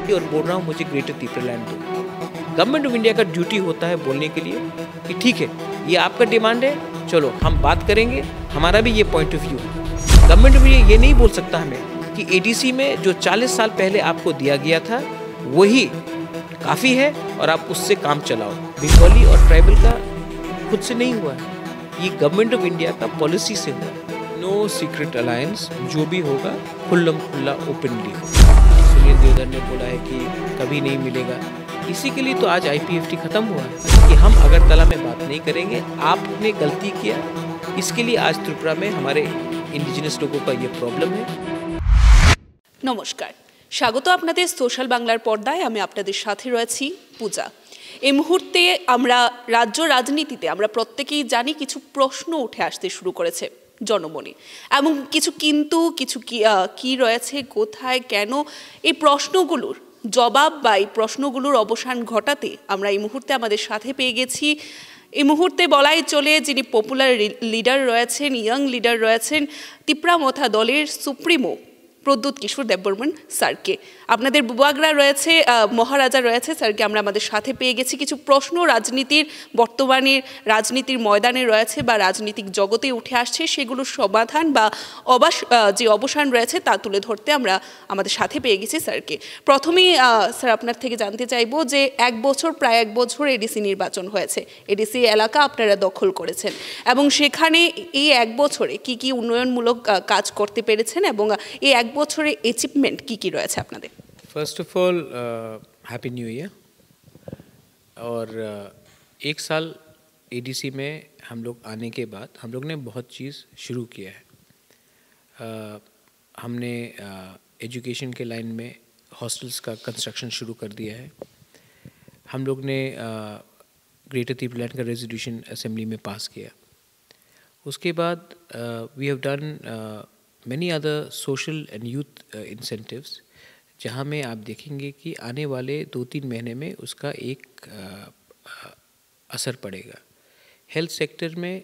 करके और बोल रहा हूँ मुझे ग्रेटर तीपरलैंड दो। गवर्नमेंट ऑफ इंडिया का ड्यूटी होता है बोलने के लिए कि ठीक है, ये आपका डिमांड है, चलो हम बात करेंगे, हमारा भी ये पॉइंट ऑफ व्यू है। गवर्नमेंट ऑफ इंडिया ये नहीं बोल सकता हमें कि एडीसी में जो 40 साल पहले आपको दिया गया था वही काफ़ी है और आप उससे काम चलाओ। बंगाली और ट्राइबल का खुद से नहीं हुआ है, ये गवर्नमेंट ऑफ इंडिया का पॉलिसी से हुआ है। नो सीक्रेट अलायंस, जो भी होगा खुल्लम खुल्ला ओपनली। सुनील देवधर ने बोला है कि कभी नहीं मिलेगा, इसी के लिए तो आज IPFT खत्म हुआ है कि हम अगरतला में बात नहीं करेंगे, आपने गलती किया, इसके लिए आज त्रिपुरा में हमारे इंडिजिनास लोगों का ये प्रॉब्लम है। नमस्कार, स्वागत आपनादेर सोशल बांगलार पर्दाय, आमि आपनादेर साथे रयेछि पूजा। এই মুহূর্তে আমরা রাজ্য রাজনীতিতে আমরা প্রত্যেকেই জানি কিছু প্রশ্ন উঠে আসতে শুরু করেছে জনমনে, এবং কিছু কিন্তু কিছু কি রয়েছে, কোথায়, কেন, এই প্রশ্নগুলোর জবাব বা এই প্রশ্নগুলোর অবসান ঘটাতে আমরা এই মুহূর্তে আমাদের সাথে পেয়ে গেছি। এই মুহূর্তে বলাই চলে যিনি পপুলার লিডার রয়েছেন, ইয়ং লিডার রয়েছেন, তিপ্রামথা দলের সুপ্রিমো প্রদ্যুৎ কিশোর দেববর্মন স্যারকে। আপনাদের বুবাগরা রয়েছে, মহারাজা রয়েছে, স্যারকে আমরা আমাদের সাথে পেয়ে গেছি। কিছু প্রশ্ন রাজনীতির বর্তমানের রাজনীতির ময়দানে রয়েছে বা রাজনীতিক জগতে উঠে আসছে, সেগুলোর সমাধান বা যে অবসান রয়েছে তা তুলে ধরতে আমরা আমাদের সাথে পেয়ে গেছি স্যারকে। প্রথমেই স্যার আপনার থেকে জানতে চাইবো যে প্রায় এক বছর এডিসি নির্বাচন হয়েছে, এডিসি এলাকা আপনারা দখল করেছেন, এবং সেখানে এই এক বছরে কি কি উন্নয়নমূলক কাজ করতে পেরেছেন এবং এই এক বছরে অ্যাচিভমেন্ট কি কি রয়েছে আপনাদের? First of all happy new year. और एक साल एडीसी में हम लोग आने के बाद हम लोग ने बहुत चीज़ शुरू किया है। हमने एजुकेशन के लाइन में हॉस्टल्स का कंस्ट्रक्शन शुरू कर दिया है। हम लोग ने ग्रेटर तीपरलैंड का रेजोल्यूशन असेंबली में पास किया। उसके बाद we have done many other social and youth incentives, जहाँ में आप देखेंगे कि आने वाले 2-3 महीने में उसका एक असर पड़ेगा। हेल्थ सेक्टर में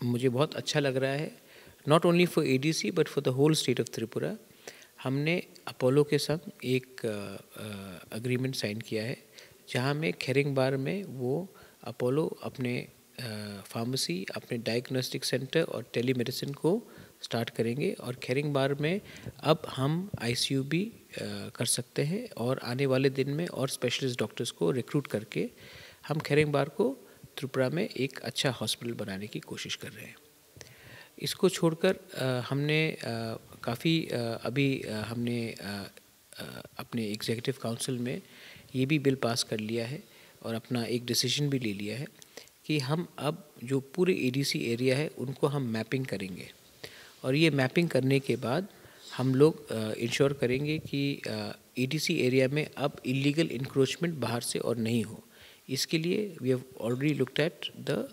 मुझे बहुत अच्छा लग रहा है, not only for ADC but for the whole state of Tripura. हमने अपोलो के संग एक अग्रीमेंट साइन किया है, जहाँ में खेरिंगबार में वो अपोलो अपने फार्मेसी, अपने डायग्नोस्टिक सेंटर और टेलीमेडिसिन को स्टार्ट करेंगे, और खेरिंगबार में अब हम ICU भी कर सकते हैं, और आने वाले दिन में और स्पेशलिस्ट डॉक्टर्स को रिक्रूट करके हम खेरिंगबार को त्रिपुरा में एक अच्छा हॉस्पिटल बनाने की कोशिश कर रहे हैं। इसको छोड़कर हमने काफ़ी अभी हमने अपने एग्जीक्यूटिव काउंसिल में ये भी बिल पास कर लिया है और अपना एक डिसीजन भी ले लिया है कि हम अब जो पूरे एडीसी एरिया है उनको हम मैपिंग करेंगे, और ये मैपिंग करने के बाद हम लोग इंश्योर करेंगे कि एडीसी एरिया में अब इलीगल इंक्रोचमेंट बाहर से और नहीं हो। इसके लिए we have already looked at the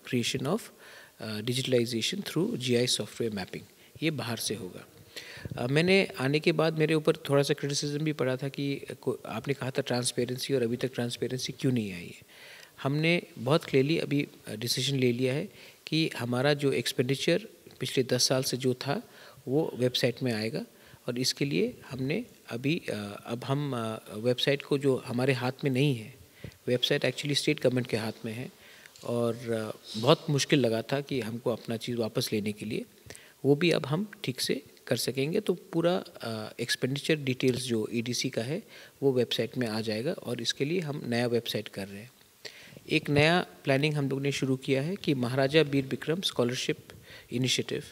creation of digitalization through GI software mapping, ये बाहर से होगा। मैंने आने के बाद मेरे ऊपर थोड़ा सा क्रिटिसिज्म भी पड़ा था कि आपने कहा था ट्रांसपेरेंसी, और अभी तक ट्रांसपेरेंसी क्यों नहीं आई है। हमने बहुत क्लियरली अभी डिसीजन ले लिया है कि हमारा जो एक्सपेंडिचर पिछले 10 साल से जो था वो वेबसाइट में आएगा, और इसके लिए हमने अभी अब हम वेबसाइट को, जो हमारे हाथ में नहीं है, वेबसाइट एक्चुअली स्टेट गवर्नमेंट के हाथ में है, और बहुत मुश्किल लगा था कि हमको अपना चीज़ वापस लेने के लिए, वो भी अब हम ठीक से कर सकेंगे। तो पूरा एक्सपेंडिचर डिटेल्स जो एडीसी का है वो वेबसाइट में आ जाएगा, और इसके लिए हम नया वेबसाइट कर रहे हैं। एक नया प्लानिंग हम लोग ने शुरू किया है कि महाराजा वीर विक्रम स्कॉलरशिप इनिशिएटिव,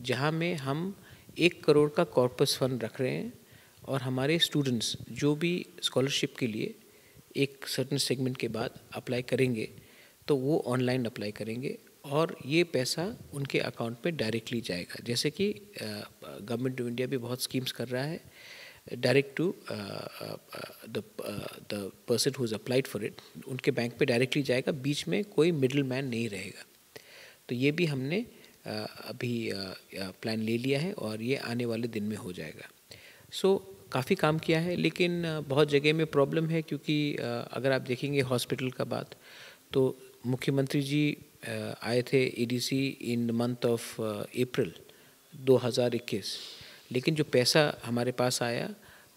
जहाँ में हम 1 करोड़ का कॉर्पस फंड रख रहे हैं, और हमारे स्टूडेंट्स जो भी स्कॉलरशिप के लिए एक सर्टेन सेगमेंट के बाद अप्लाई करेंगे तो वो ऑनलाइन अप्लाई करेंगे, और ये पैसा उनके अकाउंट में डायरेक्टली जाएगा। जैसे कि गवर्नमेंट ऑफ इंडिया भी बहुत स्कीम्स कर रहा है, direct to the person who is applied for it, उनके बैंक पे डायरेक्टली जाएगा, बीच में कोई मिडिल मैन नहीं रहेगा। तो ये भी हमने अभी प्लान ले लिया है, और ये आने वाले दिन में हो जाएगा। सो काफ़ी काम किया है, लेकिन बहुत जगह में प्रॉब्लम है, क्योंकि अगर आप देखेंगे हॉस्पिटल का बात, तो मुख्यमंत्री जी आए थे ADC in the month of April 2021, लेकिन जो पैसा हमारे पास आया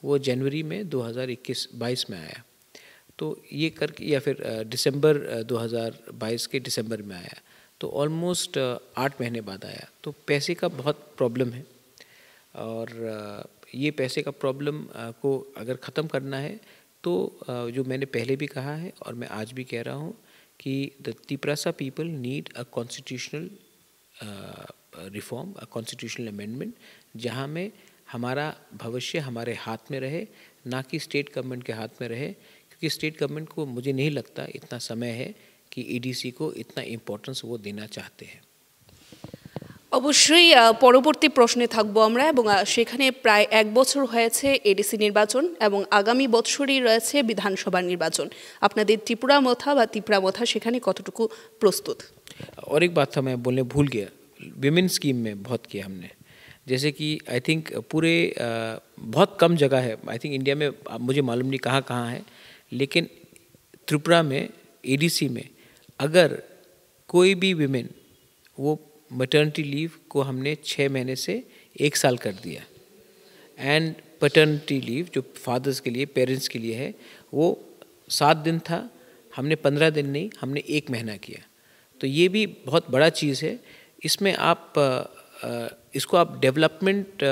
वो जनवरी में 2021-22 में आया। तो ये करके या फिर दिसंबर 2022 के दिसंबर में आया, तो ऑलमोस्ट 8 महीने बाद आया। तो पैसे का बहुत प्रॉब्लम है, और ये पैसे का प्रॉब्लम को अगर ख़त्म करना है तो जो मैंने पहले भी कहा है और मैं आज भी कह रहा हूँ कि the Tiprasa people need a constitutional reform, a constitutional amendment, जहाँ में हमारा भविष्य हमारे हाथ में रहे, ना कि स्टेट गवर्नमेंट के हाथ में रहे, क्योंकि स्टेट गवर्नमेंट को मुझे नहीं लगता इतना समय है कि एडीसी को इतना इम्पोर्टेंस वो देना चाहते हैं। অবশ্যই পরবর্তী প্রশ্নে থাকবো আমরা, এবং সেখানে প্রায় 1 বছর হয়েছে এডিসি নির্বাচন এবং আগামী বছরই রয়েছে বিধানসভা নির্বাচন। আপনাদের ত্রিপুরা মথা বা ত্রিপুরা মথা সেখানে কতটুকু প্রস্তুত? और एक बात था मैं बोलने भूल गया, विमेन स्कीम में बहुत किया हमने। जैसे कि आई थिंक पूरे बहुत कम जगह है, आई थिंक इंडिया में मुझे मालूम नहीं कहाँ कहाँ है, लेकिन त्रिपुरा में एडीसी में अगर कोई भी विमेन, वो मैटर्निटी लीव को हमने 6 महीने से 1 साल कर दिया, एंड पैटर्निटी लीव जो फादर्स के लिए, पेरेंट्स के लिए है, वो 7 दिन था, हमने 15 दिन नहीं, हमने 1 महीना किया। तो ये भी बहुत बड़ा चीज़ है। इसमें आप इसको आप डेवलपमेंट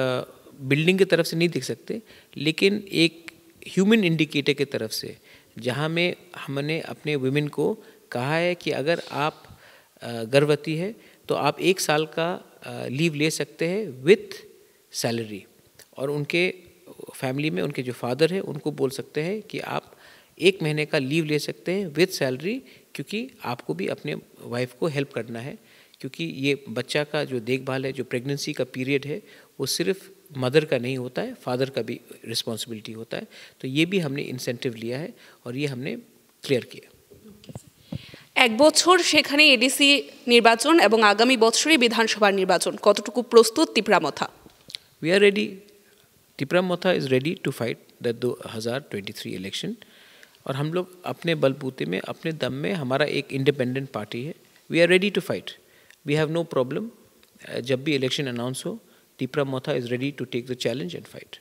बिल्डिंग की तरफ से नहीं देख सकते, लेकिन एक ह्यूमन इंडिकेटर की तरफ से, जहाँ में हमने अपने वुमेन को कहा है कि अगर आप गर्भवती है तो आप 1 साल का लीव ले सकते हैं विथ सैलरी, और उनके फैमिली में उनके जो फादर है उनको बोल सकते हैं कि आप 1 महीने का लीव ले सकते हैं विथ सैलरी, क्योंकि आपको भी अपने वाइफ को हेल्प करना है, क्योंकि ये बच्चा का जो देखभाल है, जो प्रेगनेंसी का पीरियड है, वो सिर्फ मदर का नहीं होता है, फादर का भी रिस्पॉन्सिबिलिटी होता है। तो ये भी हमने इंसेंटिव लिया है और ये हमने क्लियर किया। 1 বছর সেখানে এডিসি নির্বাচন এবং আগামী বছরই বিধানসভা নির্বাচন, কতটুকু প্রস্তুত ত্রিপুরা মথা? We are ready. Tripura Motha is ready to fight the 2023 election, और हम लोग अपने बलबूते में, अपने दम में, हमारा एक इंडिपेंडेंट पार्टी है, we are ready to fight, we have no problem. जब भी इलेक्शन अनाउंस हो, Tripura Motha is ready to take the challenge and fight.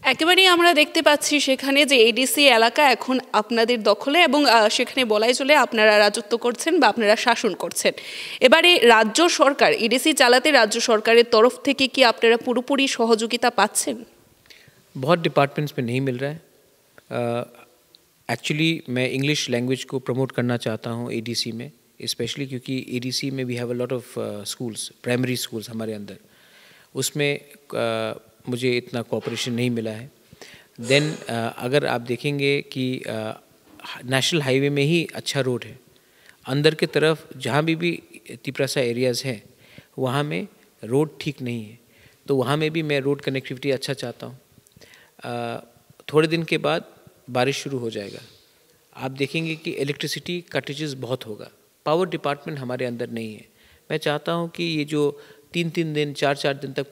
একেবারেই আমরা দেখতে পাচ্ছি সেখানে যে এডিসি এলাকা এখন আপনাদের দখলে, এবং সেখানে বলাই চলে আপনারা রাজত্ব করছেন বা আপনারা শাসন করছেন। এবারে রাজ্য সরকার, এডিসি চালাতে রাজ্য সরকারের তরফ থেকে কি আপনারা পুরোপুরি সহযোগিতা পাচ্ছেন? बहुत डिपार्टमेंट्स में नहीं मिल रहा है। एक्चुअली मैं इंग्लिश लैंग्वेज को प्रमोट करना चाहता हूँ एडीसी में, स्पेशली क्योंकि एडीसी में we have a lot of schools, primary schools हमारे अंदर, उसमें मुझे इतना कोऑपरेशन नहीं मिला है। देन अगर आप देखेंगे कि नेशनल हाईवे में ही अच्छा रोड है, अंदर की तरफ जहाँ भी तिपरासा एरियाज़ हैं वहाँ में रोड ठीक नहीं है, तो वहाँ में भी मैं रोड कनेक्टिविटी अच्छा चाहता हूँ। थोड़े दिन के बाद बारिश शुरू हो जाएगा, आप देखेंगे कि इलेक्ट्रिसिटी कटेजेस बहुत होगा। पावर डिपार्टमेंट हमारे अंदर नहीं है। मैं चाहता हूँ कि ये जो 3-3 दिन, 4-4 दिन तक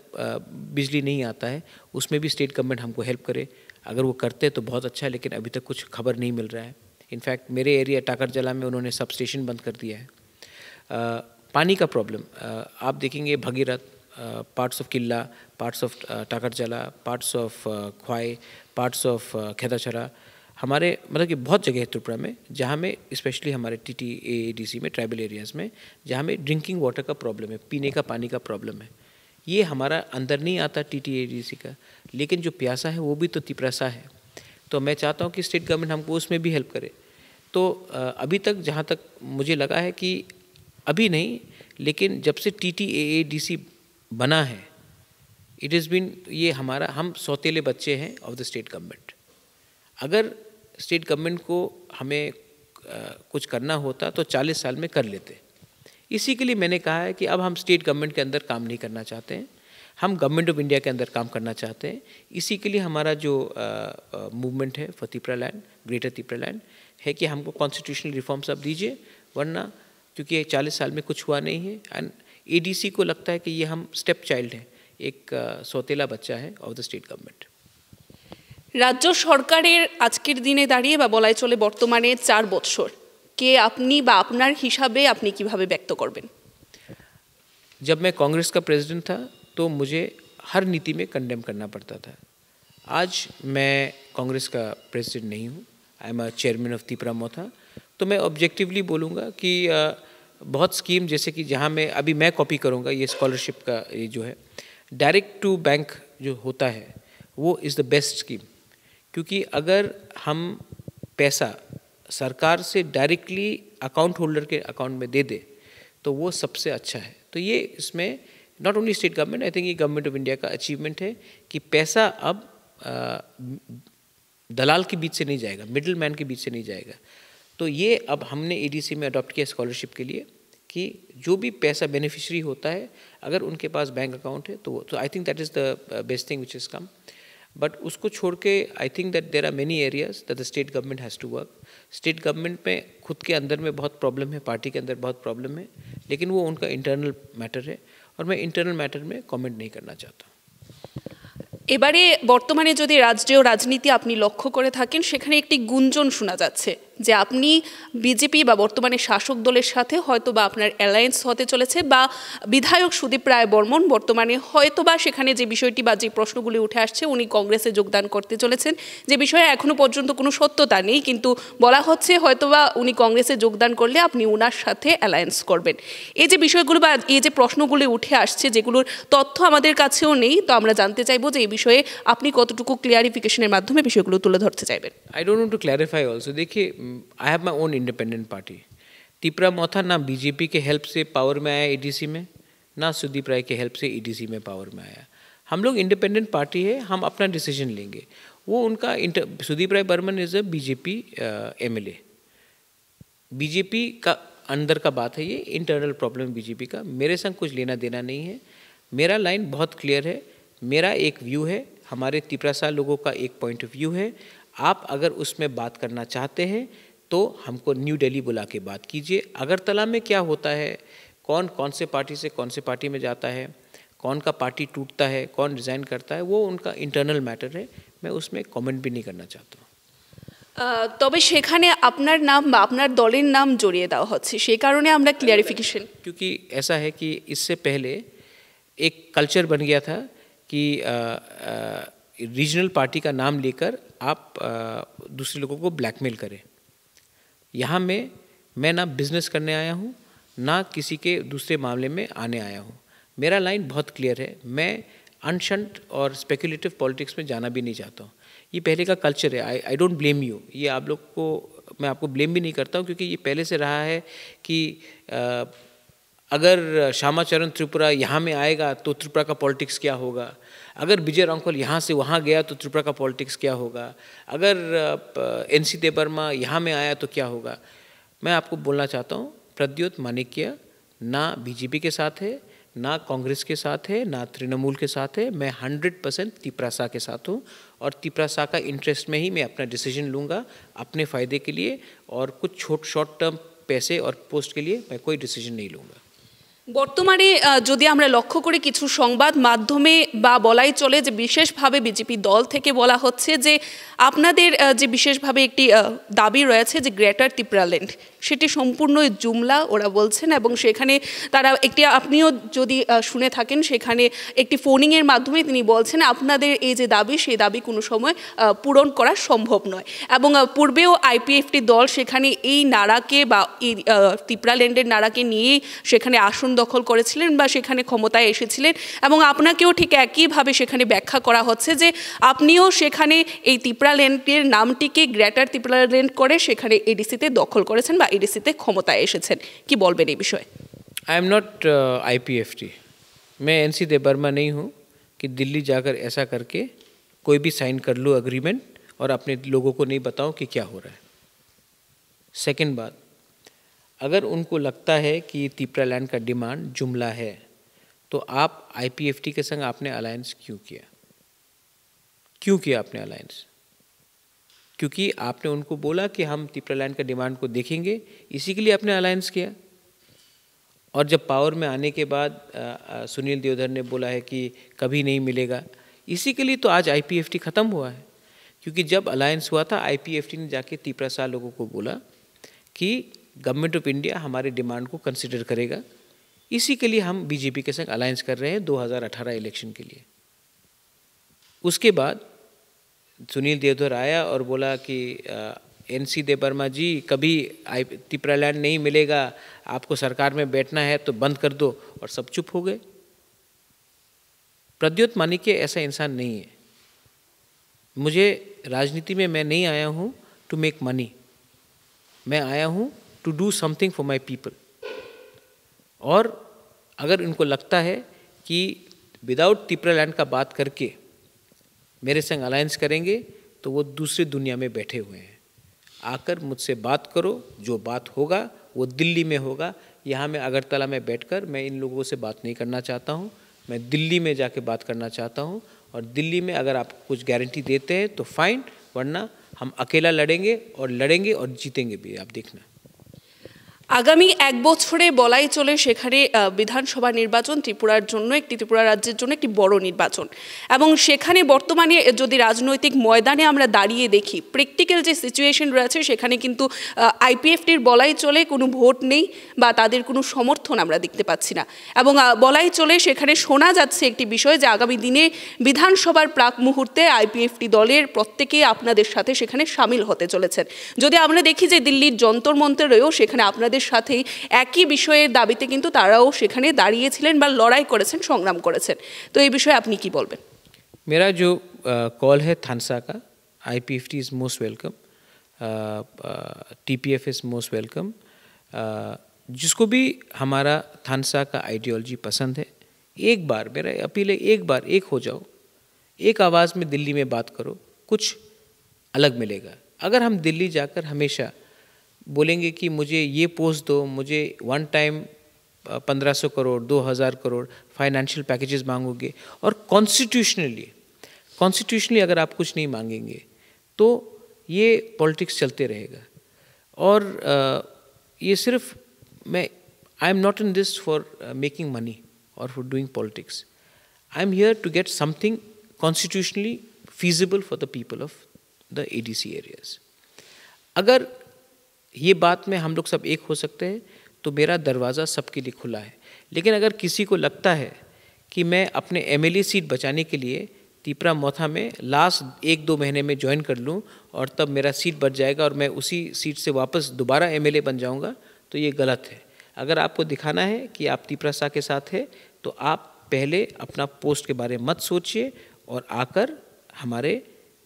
बिजली नहीं आता है, उसमें भी स्टेट गवर्नमेंट हमको हेल्प करे। अगर वो करते तो बहुत अच्छा है, लेकिन अभी तक कुछ खबर नहीं मिल रहा है। इनफैक्ट मेरे एरिया टाकरजला में उन्होंने सब स्टेशन बंद कर दिया है। पानी का प्रॉब्लम आप देखेंगे, Bhagirath, parts of Killa, parts of Takarjala, parts of Khowai, parts of Khedacherra, हमारे मतलब कि बहुत जगह है त्रिपुरा में जहाँ में, स्पेशली हमारे TTADC में, ट्राइबल एरियाज़ में, जहाँ में ड्रिंकिंग वाटर का प्रॉब्लम है, पीने का पानी का प्रॉब्लम है। ये हमारा अंदर नहीं आता TTADC का, लेकिन जो प्यासा है वो भी तो तिपरासा है। तो मैं चाहता हूँ कि स्टेट गवर्नमेंट हमको उसमें भी हेल्प करे। तो अभी तक जहाँ तक मुझे लगा है कि अभी नहीं, लेकिन जब से TTADC बना है, इट इज़ बिन, ये हमारा, हम सौतेले बच्चे हैं ऑफ द स्टेट गवर्नमेंट। अगर स्टेट गवर्नमेंट को हमें कुछ करना होता तो 40 साल में कर लेते। इसी के लिए मैंने कहा है कि अब हम स्टेट गवर्नमेंट के अंदर काम नहीं करना चाहते हैं, हम गवर्नमेंट ऑफ इंडिया के अंदर काम करना चाहते हैं। इसी के लिए हमारा जो मूवमेंट है for Tripura land, greater Tripura land, है कि हमको कॉन्स्टिट्यूशनल रिफॉर्म्स अब दीजिए, वरना क्योंकि 40 साल में कुछ हुआ नहीं है। एंड एडीसी को लगता है कि ये हम स्टेप चाइल्ड हैं, एक सौतेला बच्चा है ऑफ द स्टेट गवर्नमेंट। রাজ্য সরকারের আজকের দিনে দাঁড়িয়ে বা বলাই চলে বর্তমানে 4 বছর কে আপনি বা আপনার হিসাবে আপনি কিভাবে ব্যক্ত করবেন? जब मैं कांग्रेस का प्रेसिडेंट था तो मुझे हर नीति में कंडेम करना पड़ता था। आज मैं कांग्रेस का प्रेसिडेंट नहीं हूँ, I am a chairman of Tripura Motha. तो मैं ऑब्जेक्टिवली बोलूँगा कि बहुत स्कीम जैसे कि जहाँ मैं कॉपी करूँगा ये स्कॉलरशिप का ये जो है डायरेक्ट टू बैंक जो होता है वो इज़ द बेस्ट स्कीम, क्योंकि अगर हम पैसा सरकार से डायरेक्टली अकाउंट होल्डर के अकाउंट में दे दे तो वो सबसे अच्छा है। तो ये इसमें not only state government, I think ये गवर्नमेंट ऑफ इंडिया का अचीवमेंट है कि पैसा अब दलाल के बीच से नहीं जाएगा, मिडिल मैन के बीच से नहीं जाएगा। तो ये अब हमने एडीसी में अडॉप्ट किया स्कॉलरशिप के लिए कि जो भी पैसा बेनिफिशियरी होता है अगर उनके पास बैंक अकाउंट है तो I think that is the best thing which is come. But उसको छोड़ के I think that there are many areas that the state government has to work. State government में खुद के अंदर में बहुत प्रॉब्लम है, पार्टी के अंदर बहुत प्रॉब्लम है, लेकिन वो उनका इंटरनल मैटर है और मैं इंटरनल मैटर में कमेंट नहीं करना चाहता। এবারে বর্তমানে যদি রাষ্ট্রীয় রাজনীতি আপনি লক্ষ্য করে থাকেন সেখানে একটি গুঞ্জন শোনা যাচ্ছে যে আপনি বিজেপি বা বর্তমানে শাসক দলের সাথে হয়তো বা আপনার অ্যালায়েন্স হতে চলেছে বা বিধায়ক সুদীপ রায় বর্মন বর্তমানে হয়তো বা সেখানে যে বিষয়টি বা যে প্রশ্নগুলি উঠে আসছে উনি কংগ্রেসে যোগদান করতে চলেছেন, যে বিষয়ে এখনো পর্যন্ত কোনো সত্যতা নেই, কিন্তু বলা হচ্ছে হয়তো বা উনি কংগ্রেসে যোগদান করলে আপনি ওনার সাথে অ্যালায়েন্স করবেন। এই যে বিষয়গুলো বা এই যে প্রশ্নগুলি উঠে আসছে যেগুলোর তথ্য আমাদের কাছেও নেই, তো আমরা জানতে চাইবো যে এই বিষয়ে আপনি কতটুকু ক্লিয়ারিফিকেশনের মাধ্যমে বিষয়গুলো তুলে ধরতে চাইবেন। I don't want to clarify also. देखिए, I have my own independent party. Tripura Motha ना बीजेपी के हेल्प से पावर में आया एडीसी में, ना सुदीप राय के हेल्प से एडीसी में पावर में आया। हम लोग इंडिपेंडेंट पार्टी है, हम अपना डिसीजन लेंगे। वो उनका Sudip Roy Barman is a BJP MLA. BJP का अंदर का बात है, ये इंटरनल प्रॉब्लम बीजेपी का, मेरे संग कुछ लेना देना नहीं है। मेरा लाइन बहुत क्लियर है, मेरा एक व्यू है, हमारे त्रिपुरा लोगों का एक पॉइंट ऑफ व्यू है। आप अगर उसमें बात करना चाहते हैं तो हमको न्यू दिल्ली बुला के बात कीजिए। अगरतला में क्या होता है, कौन कौन से पार्टी से कौन से पार्टी में जाता है, कौन का पार्टी टूटता है, कौन रिज़ाइन करता है, वो उनका इंटरनल मैटर है, मैं उसमें कमेंट भी नहीं करना चाहता हूँ। তবে সেখানে আপনার নাম বা আপনার দলের নাম জড়িয়ে দেওয়া হচ্ছে, সেই কারণে আমরা ক্লিয়ারিফিকেশন। क्योंकि ऐसा है कि इससे पहले एक कल्चर बन गया था कि रीजनल पार्टी का नाम लेकर आप दूसरे लोगों को ब्लैकमेल करें। यहाँ मैं ना बिजनेस करने आया हूँ, ना किसी के दूसरे मामले में आने आया हूँ। मेरा लाइन बहुत क्लियर है, मैं अनशंट और स्पेकुलेटिव पॉलिटिक्स में जाना भी नहीं चाहता हूँ। ये पहले का कल्चर है, आई डोंट ब्लेम यू। ये आप लोग को मैं आपको ब्लेम भी नहीं करता हूँ, क्योंकि ये पहले से रहा है कि अगर श्यामाचरण त्रिपुरा यहाँ में आएगा तो त्रिपुरा का पॉलिटिक्स क्या होगा, अगर विजय रांखल यहाँ से वहाँ गया तो त्रिपुरा का पॉलिटिक्स क्या होगा, अगर एनसी देबबर्मा यहाँ में आया तो क्या होगा। मैं आपको बोलना चाहता हूँ, प्रद्योत माणिक्य ना बीजेपी के साथ है, ना कांग्रेस के साथ है, ना तृणमूल के साथ है। मैं 100% त्रिपुरा के साथ हूँ और त्रिपुरा का इंटरेस्ट में ही मैं अपना डिसीजन लूँगा अपने फ़ायदे के लिए, और कुछ शॉर्ट टर्म पैसे और पोस्ट के लिए मैं कोई डिसीजन नहीं लूँगा। বর্তমানে যদি আমরা লক্ষ্য করি কিছু সংবাদ মাধ্যমে বা বলাই চলে যে বিশেষভাবে বিজেপি দল থেকে বলা হচ্ছে যে আপনাদের যে বিশেষভাবে একটি দাবি রয়েছে যে গ্রেটার ত্রিপুরাল্যান্ড, সেটি সম্পূর্ণ জুমলা ওরা বলছেন, এবং সেখানে তারা একটি, আপনিও যদি শুনে থাকেন সেখানে একটি ফোনিংয়ের মাধ্যমে তিনি বলছেন আপনাদের এই যে দাবি সেই দাবি কোনো সময় পূরণ করা সম্ভব নয়। এবং পূর্বেও আইপিএফটি দল সেখানে এই নাড়াকে বা এই ত্রিপুরাল্যান্ডের নাড়াকে নিয়েই সেখানে আসন দখল করেছিলেন বা সেখানে ক্ষমতায় এসেছিলেন, এবং আপনাকেও ঠিক একইভাবে সেখানে ব্যাখ্যা করা হচ্ছে যে আপনিও সেখানে এই ত্রিপুরাল্যান্ডের নামটিকে গ্রেটার ত্রিপুরাল্যান্ড করে সেখানে এডিসিতে দখল করেছেন বা এডিসিতে ক্ষমতায় এসেছেন। কি বলবেন এই বিষয়ে? आई एम नॉट आईपीएफटी, मैं एनसी देबबर्मा नहीं हूँ कि दिल्ली जाकर ऐसा करके कोई भी साइन कर लूँ अग्रीमेंट और अपने लोगों को नहीं बताऊँ कि क्या हो रहा है। सेकंड बात, अगर उनको लगता है कि त्रिपुरालैंड का डिमांड जुमला है तो आप आईपीएफटी के संग आपने अलायंस क्यों किया? क्यों किया आपने अलायंस? क्योंकि आपने उनको बोला कि हम त्रिपुरालैंड का डिमांड को देखेंगे, इसी के लिए आपने अलायंस किया। और जब पावर में आने के बाद सुनील देवधर ने बोला है कि कभी नहीं मिलेगा, इसी के लिए तो आज आईपीएफटी ख़त्म हुआ है। क्योंकि जब अलायंस हुआ था आईपीएफटी ने जाके त्रिपुरा लोगों को बोला कि गवर्नमेंट ऑफ इंडिया हमारे डिमांड को कंसिडर करेगा, इसी के लिए हम बीजेपी के संग अलायंस कर रहे हैं 2018 इलेक्शन के लिए। उसके बाद सुनील देवधर आया और बोला कि NC देवर्मा जी कभी त्रिपुरा लैंड नहीं मिलेगा, आपको सरकार में बैठना है तो बंद कर दो, और सब चुप हो गए। प्रद्योत माणिक्य ऐसा इंसान नहीं है। मुझे राजनीति में मैं नहीं आया हूँ टू मेक मनी, मैं आया हूँ to do something for my people. और अगर इनको लगता है कि विदाउट त्रिपुरा लैंड का बात करके मेरे संग अलायंस करेंगे तो वो दूसरी दुनिया में बैठे हुए हैं। आकर मुझसे बात करो, जो बात होगा वो दिल्ली में होगा। यहाँ मैं अगरतला में बैठकर मैं इन लोगों से बात नहीं करना चाहता हूँ, मैं दिल्ली में जाके बात करना चाहता हूँ। और दिल्ली में अगर आप कुछ गारंटी देते हैं तो फाइन, वरना हम अकेला लड़ेंगे और जीतेंगे भी, आप देखना। আগামী এক বছরে বলাই চলে সেখানে বিধানসভা নির্বাচন ত্রিপুরার জন্য ত্রিপুরা রাজ্যের জন্য একটি বড় নির্বাচন, এবং সেখানে বর্তমানে যদি রাজনৈতিক ময়দানে আমরা দাঁড়িয়ে দেখি প্র্যাকটিক্যাল যে সিচুয়েশন রয়েছে সেখানে কিন্তু আইপিএফটির বলাই চলে কোনো ভোট নেই বা তাদের কোনো সমর্থন আমরা দেখতে পাচ্ছি না। এবং বলাই চলে সেখানে শোনা যাচ্ছে একটি বিষয় যে আগামী দিনে বিধানসভার প্রাক মুহূর্তে আইপিএফটি দলের প্রত্যেকেই আপনাদের সাথে সেখানে সামিল হতে চলেছেন। যদি আমরা দেখি যে দিল্লির যন্তর মন্তরেও সেখানে আপনাদের সাথে একই বিষয়ের দাবিতে কিন্তু তারাও সেখানে দাঁড়িয়েছিলেন বা লড়াই করেছেন, সংগ্রাম করেছেন। তো এই বিষয়ে আপনি কি বলবেন? मेरा जो कॉल है थानसा का, IPFT is most welcome, TPF is most welcome. जिसको भी हमारा थानसा का आइडियोलॉजी पसंद है, एक बार मेरा अपील है, एक बार एक हो जाओ, एक आवाज़ में दिल्ली में बात करो, कुछ अलग मिलेगा। अगर हम दिल्ली जाकर हमेशा बोलेंगे कि मुझे ये पोस्ट दो, मुझे one time 1500 crore 2000 crore financial packages मांगोगे, और कॉन्स्टिट्यूशनली अगर आप कुछ नहीं मांगेंगे तो ये पॉलिटिक्स चलते रहेगा। और ये सिर्फ मैं I am not in this for making money और for doing politics. I am here to get something constitutionally feasible for the people of the ADC areas. अगर ये बात में हम लोग सब एक हो सकते हैं तो मेरा दरवाज़ा सबके लिए खुला है। लेकिन अगर किसी को लगता है कि मैं अपने MLA सीट बचाने के लिए त्रिपुरा मौथा में लास्ट 1-2 महीने में ज्वाइन कर लूँ और तब मेरा सीट बच जाएगा और मैं उसी सीट से वापस दोबारा MLA बन जाऊँगा, तो ये गलत है। अगर आपको दिखाना है कि आप त्रिपुरा सा के साथ है तो आप पहले अपना पोस्ट के बारे में मत सोचिए और आकर हमारे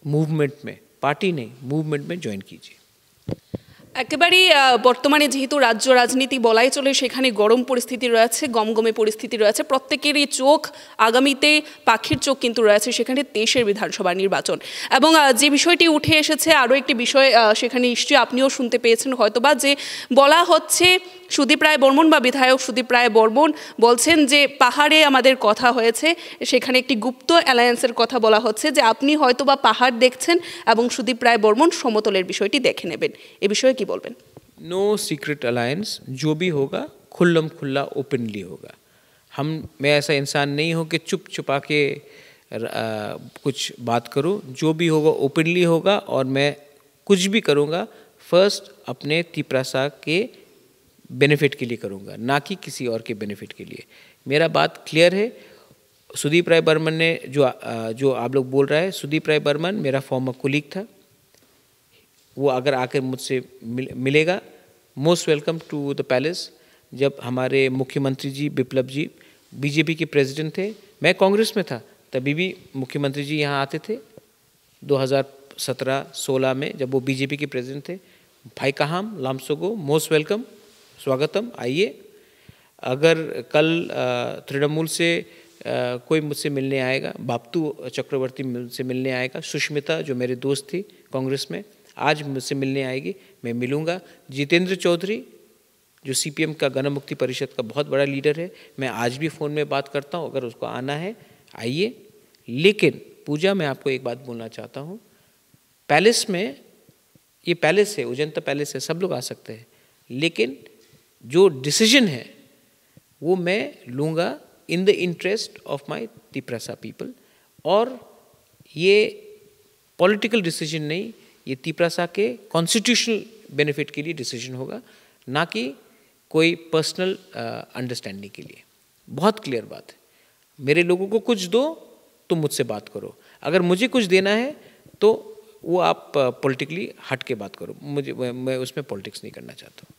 मूवमेंट में, पार्टी नहीं मूवमेंट में ज्वाइन कीजिए। একেবারেই বর্তমানে যেহেতু রাজ্য রাজনীতি বলাই চলে সেখানে গরম পরিস্থিতি রয়েছে, গমগমে পরিস্থিতি রয়েছে, প্রত্যেকেরই চোখ আগামীতে পাখির চোখ কিন্তু রয়েছে সেখানে 23-এর বিধানসভা নির্বাচন। এবং যে বিষয়টি উঠে এসেছে আরও একটি বিষয় সেখানে নিশ্চয়ই আপনিও শুনতে পেয়েছেন হয়তোবা, যে বলা হচ্ছে সুদীপ রায় বর্মন বা বিধায়ক সুদীপ রায় বর্মন বলছেন যে পাহাড়ে আমাদের কথা হয়েছে, সেখানে একটি গুপ্ত অ্যালায়েন্সের কথা বলা হচ্ছে যে আপনি হয়তোবা পাহাড় দেখছেন এবং সুদীপ রায় বর্মন সমতলের বিষয়টি দেখে নেবেন। এ বিষয়ে কি বলবেন? नो सीक्रेट अलायंस, जो भी होगा खुल्लम खुल्ला ओपनली होगा। मैं ऐसा इंसान नहीं हूँ कि चुप छुपा के कुछ बात करूँ। जो भी होगा ओपनली होगा और मैं कुछ भी करूँगा फर्स्ट अपने त्रिपुरा सा के बेनिफिट के लिए करूँगा, ना कि किसी और के बेनिफिट के लिए। मेरा बात क्लियर है। सुदीप राय बर्मन ने जो आप लोग बोल रहा है, सुदीप राय बर्मन मेरा फॉर्मर कोलीग था। वो अगर आकर मुझसे मिलेगा, most welcome to the palace. जब हमारे मुख्यमंत्री जी बिप्लब जी BJP के प्रेसिडेंट थे, मैं कांग्रेस में था, तभी भी मुख्यमंत्री जी यहाँ आते थे 2017-16 में जब वो BJP के प्रेसिडेंट थे। भाई काहाम लामसोगो, मोस्ट वेलकम, स्वागतम, आइए। अगर कल तृणमूल से कोई मुझसे मिलने आएगा, बाप्तू चक्रवर्ती मुझसे मिलने आएगा, सुष्मिता जो मेरे दोस्त थी कांग्रेस में आज मुझसे मिलने आएगी, मैं मिलूँगा। जितेंद्र चौधरी जो CPM का गण मुक्ति परिषद का बहुत बड़ा लीडर है, मैं आज भी फ़ोन में बात करता हूँ। अगर उसको आना है आइए। लेकिन पूजा, मैं आपको एक बात बोलना चाहता हूँ, पैलेस में, ये पैलेस है, अजंता पैलेस है, सब लोग आ सकते हैं, लेकिन जो डिसीजन है वो मैं लूँगा in the interest of my Tripura सा पीपल। और ये पॉलिटिकल डिसीजन नहीं, ये त्रिपुरा सा के कॉन्स्टिट्यूशनल बेनिफिट के लिए डिसीजन होगा, ना कि कोई पर्सनल अंडरस्टैंडिंग के लिए। बहुत क्लियर बात है। मेरे लोगों को कुछ दो तो मुझसे बात करो, अगर मुझे कुछ देना है तो वो आप पॉलिटिकली हट के बात करो, मैं उसमें पॉलिटिक्स नहीं करना चाहता हूँ।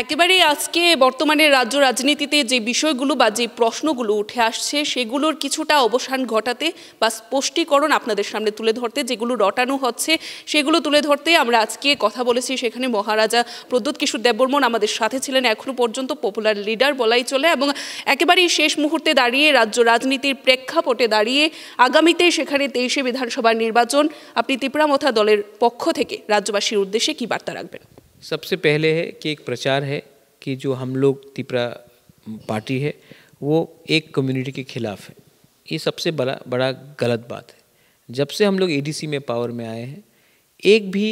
একেবারে আজকে বর্তমানে রাজ্য রাজনীতিতে যে বিষয়গুলো বা যে প্রশ্নগুলো উঠে আসছে সেগুলোর কিছুটা অবসান ঘটাতে বা স্পষ্টীকরণ আপনাদের সামনে তুলে ধরতে, যেগুলো রটানো হচ্ছে সেগুলো তুলে ধরতে আমরা আজকে কথা বলেছি। সেখানে মহারাজা প্রদ্যোৎ কিশোর দেববর্মন আমাদের সাথে ছিলেন, এখনো পর্যন্ত পপুলার লিডার বলাই চলে, এবং একেবারেই শেষ মুহূর্তে দাঁড়িয়ে রাজ্য রাজনীতির প্রেক্ষাপটে দাঁড়িয়ে আগামীতে সেখানে 23শে বিধানসভার নির্বাচন, আপনি তিপ্রামথা দলের পক্ষ থেকে রাজ্যবাসীর উদ্দেশ্যে কি বার্তা রাখবেন? सबसे पहले है कि एक प्रचार है कि जो हम लोग तिपरा पार्टी है वो एक कम्युनिटी के खिलाफ है। ये सबसे बड़ा गलत बात है। जब से हम लोग एडीसी में पावर में आए हैं, एक भी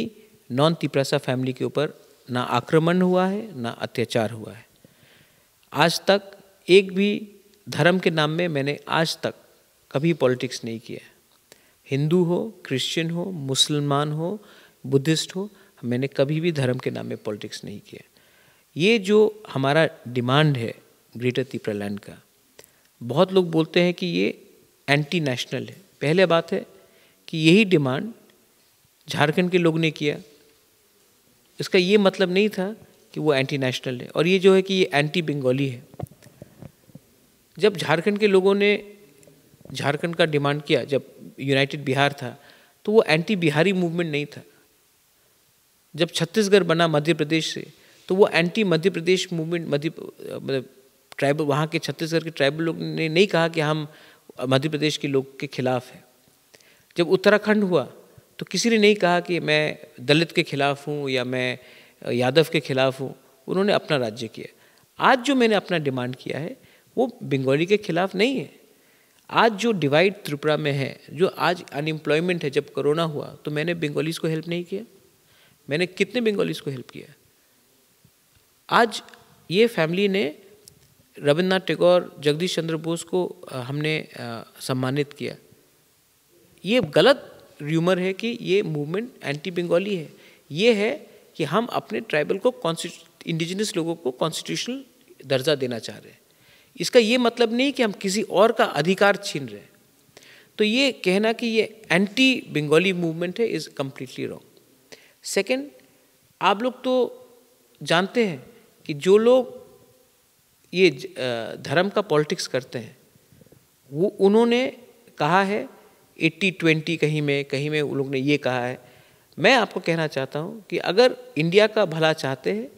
नॉन तिपरासा फैमिली के ऊपर ना आक्रमण हुआ है ना अत्याचार हुआ है। आज तक एक भी धर्म के नाम में मैंने आज तक कभी पॉलिटिक्स नहीं किया। हिंदू हो, क्रिश्चियन हो, मुसलमान हो, बुद्धिस्ट हो, मैंने कभी भी धर्म के नाम में पॉलिटिक्स नहीं किया। ये जो हमारा डिमांड है ग्रेटर त्रिपुरा लैंड का, बहुत लोग बोलते हैं कि ये एंटी नेशनल है। पहले बात है कि यही डिमांड झारखंड के लोग ने किया, इसका ये मतलब नहीं था कि वो एंटी नेशनल है। और ये जो है कि ये एंटी बंगाली है। जब झारखंड के लोगों ने झारखंड का डिमांड किया, जब यूनाइटेड बिहार था, तो वो एंटी बिहारी मूवमेंट नहीं था। जब छत्तीसगढ़ बना मध्य प्रदेश से, तो वो एंटी मध्य प्रदेश मूवमेंट, मतलब ट्राइबल, वहाँ के छत्तीसगढ़ के ट्राइबल लोग ने नहीं कहा कि हम मध्य प्रदेश के लोग के खिलाफ हैं। जब उत्तराखंड हुआ तो किसी ने नहीं कहा कि मैं दलित के खिलाफ हूँ या मैं यादव के खिलाफ हूँ। उन्होंने अपना राज्य किया। आज जो मैंने अपना डिमांड किया है वो बंगाली के खिलाफ नहीं है। आज जो डिवाइड त्रिपुरा में है, जो आज अनएम्प्लॉयमेंट है, जब कोरोना हुआ तो मैंने बंगालीज को हेल्प नहीं किया? मैंने कितने बंगालीज को हेल्प किया? आज ये फैमिली ने रविन्द्रनाथ टैगोर, जगदीश चंद्र बोस को हमने सम्मानित किया। ये गलत र्यूमर है कि ये मूवमेंट एंटी बंगाली है। ये है कि हम अपने ट्राइबल को, इंडिजिनस लोगों को कॉन्स्टिट्यूशनल दर्जा देना चाह रहे हैं। इसका ये मतलब नहीं कि हम किसी और का अधिकार छीन रहे हैं। तो ये कहना कि ये एंटी बंगाली मूवमेंट है इज़ कम्प्लीटली रॉन्ग। सेकेंड, आप लोग तो जानते हैं कि जो लोग ये धर्म का पॉलिटिक्स करते हैं वो उन्होंने कहा है 80-20, कहीं में उन लोग ने ये कहा है। मैं आपको कहना चाहता हूँ कि अगर इंडिया का भला चाहते हैं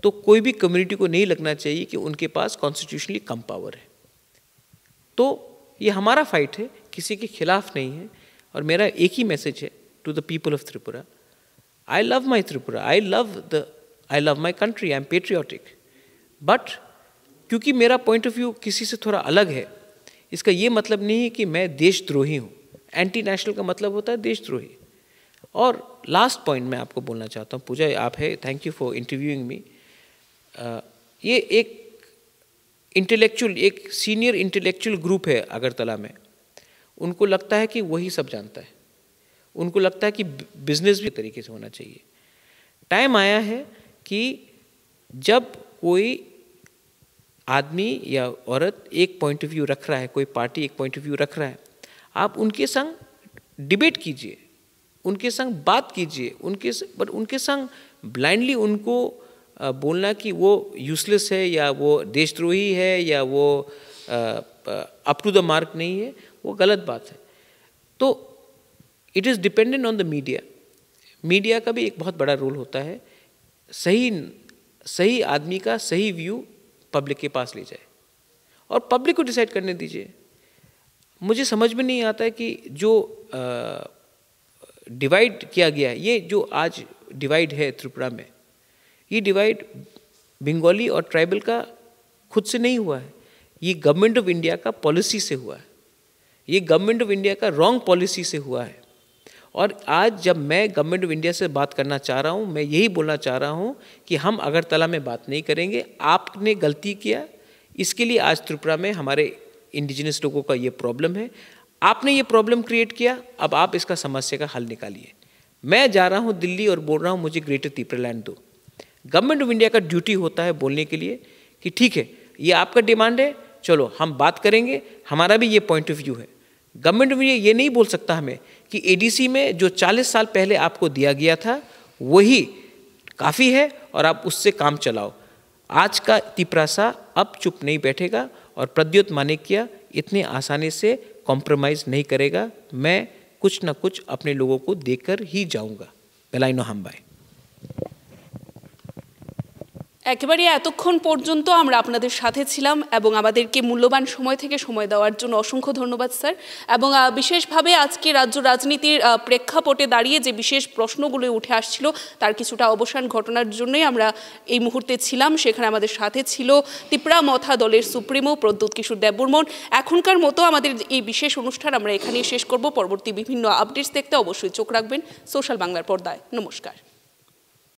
तो कोई भी कम्युनिटी को नहीं लगना चाहिए कि उनके पास कॉन्स्टिट्यूशनली कम पावर है। तो ये हमारा फाइट है, किसी के खिलाफ नहीं है। और मेरा एक ही मैसेज है to the people of Tripura, I love my Tripura, I love my country, I am patriotic. But क्योंकि मेरा पॉइंट ऑफ व्यू किसी से थोड़ा अलग है, इसका ये मतलब नहीं है कि मैं देशद्रोही हूँ। एंटी नेशनल का मतलब होता है देशद्रोही। और लास्ट पॉइंट मैं आपको बोलना चाहता हूँ, पूजा आप है, थैंक यू फॉर इंटरव्यूइंग मी। ये एक इंटेलेक्चुअल, एक सीनियर इंटेलेक्चुअल ग्रुप है अगरतला में। उनको लगता है कि वही सब जानता है। उनको लगता है कि बिजनेस भी तरीके से होना चाहिए। टाइम आया है कि जब कोई आदमी या औरत एक पॉइंट ऑफ व्यू रख रहा है, कोई पार्टी एक पॉइंट ऑफ व्यू रख रहा है, आप उनके संग डिबेट कीजिए, उनके संग बात कीजिए, उनके संग ब्लाइंडली उनको बोलना कि वो यूजलेस है या वो देशद्रोही है या वो अप टू द मार्क नहीं है, वो गलत बात है। तो it is dependent on the media. Media का भी एक बहुत बड़ा रोल होता है। सही आदमी का सही व्यू पब्लिक के पास ले जाए और पब्लिक को डिसाइड करने दीजिए। मुझे समझ में नहीं आता है कि जो डिवाइड किया गया है, ये जो आज डिवाइड है त्रिपुरा में, ये डिवाइड बंगाली और ट्राइबल का खुद से नहीं हुआ है। ये गवर्नमेंट ऑफ इंडिया का पॉलिसी से हुआ है। ये गवर्नमेंट ऑफ इंडिया का रॉन्ग पॉलिसी से हुआ है। और आज जब मैं गवर्नमेंट ऑफ इंडिया से बात करना चाह रहा हूँ, मैं यही बोलना चाह रहा हूँ कि हम अगरतला में बात नहीं करेंगे। आपने गलती किया, इसके लिए आज त्रिपुरा में हमारे इंडिजिनस लोगों का ये प्रॉब्लम है। आपने ये प्रॉब्लम क्रिएट किया, अब आप इसका समस्या का हल निकालिए। मैं जा रहा हूँ दिल्ली और बोल रहा हूँ मुझे ग्रेटर त्रिपुरा लैंड दो। गवर्नमेंट ऑफ इंडिया का ड्यूटी होता है बोलने के लिए कि ठीक है, ये आपका डिमांड है, चलो हम बात करेंगे, हमारा भी ये पॉइंट ऑफ व्यू है। गवर्नमेंट ऑफ इंडिया ये नहीं बोल सकता हमें कि एडीसी में जो 40 साल पहले आपको दिया गया था वही काफ़ी है और आप उससे काम चलाओ। आज का तिपरासा अब चुप नहीं बैठेगा और प्रद्योत माणिक्य इतने आसानी से कॉम्प्रोमाइज़ नहीं करेगा। मैं कुछ ना कुछ अपने लोगों को देकर ही जाऊंगा। बेलाइनो हामबाई। একেবারে এতক্ষণ পর্যন্ত আমরা আপনাদের সাথে ছিলাম এবং আমাদেরকে মূল্যবান সময় থেকে সময় দেওয়ার জন্য অসংখ্য ধন্যবাদ স্যার। এবং বিশেষভাবে আজকে রাজ্য রাজনীতির প্রেক্ষাপটে দাঁড়িয়ে যে বিশেষ প্রশ্নগুলো উঠে আসছিল তার কিছুটা অবসান ঘটনার জন্যই আমরা এই মুহূর্তে ছিলাম। সেখানে আমাদের সাথে ছিল ত্রিপুরা মথা দলের সুপ্রিমো প্রদ্যোৎ কিশোর দেববর্মন। এখনকার মতো আমাদের এই বিশেষ অনুষ্ঠান আমরা এখানেই শেষ করব। পরবর্তী বিভিন্ন আপডেটস দেখতে অবশ্যই চোখ রাখবেন সোশ্যাল বাংলার পর্দায়। নমস্কার।